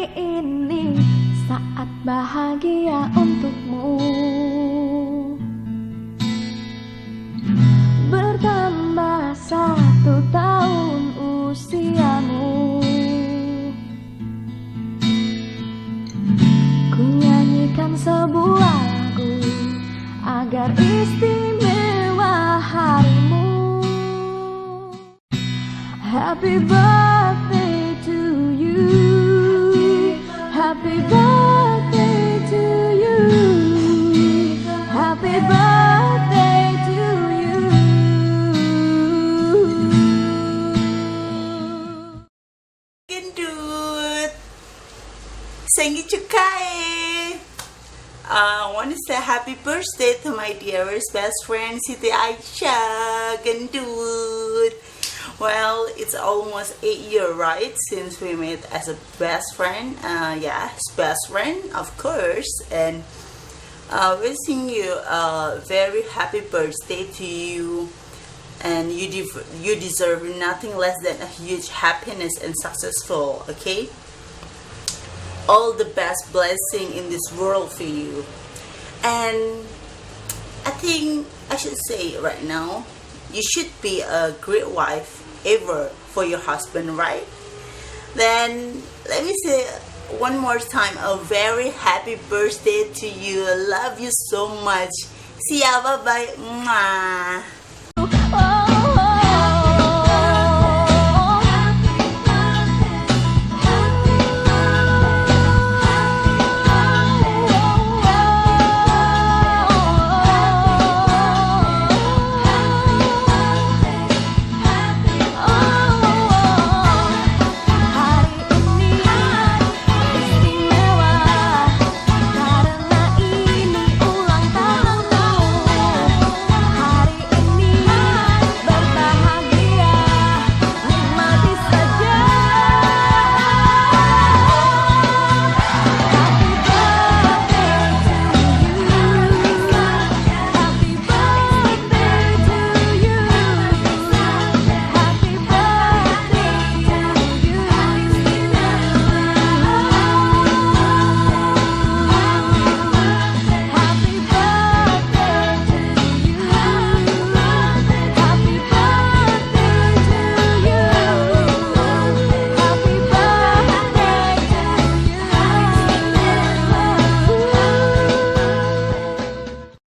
hari ini saat bahagia untukmu. Bertambah 1 tahun usiamu. Ku nyanyikan sebuah lagu agar istimewa harimu. Happy birthday to you. Happy birthday to you. Happy birthday to you. Gendut, 생일 축하해. I want to say happy birthday to my dearest best friend Siti Aisyah Gendut. Well, it's almost 8 years, right, since we met as a best friend. Yes, best friend, of course. And wishing you a very happy birthday to you. And you deserve nothing less than a huge happiness and successful, okay? All the best blessing in this world for you. And I think I should say right now, you should be a great wife ever for your husband, right? Then let me say one more time, a very happy birthday to you. I love you so much. See ya, bye bye. Mwah.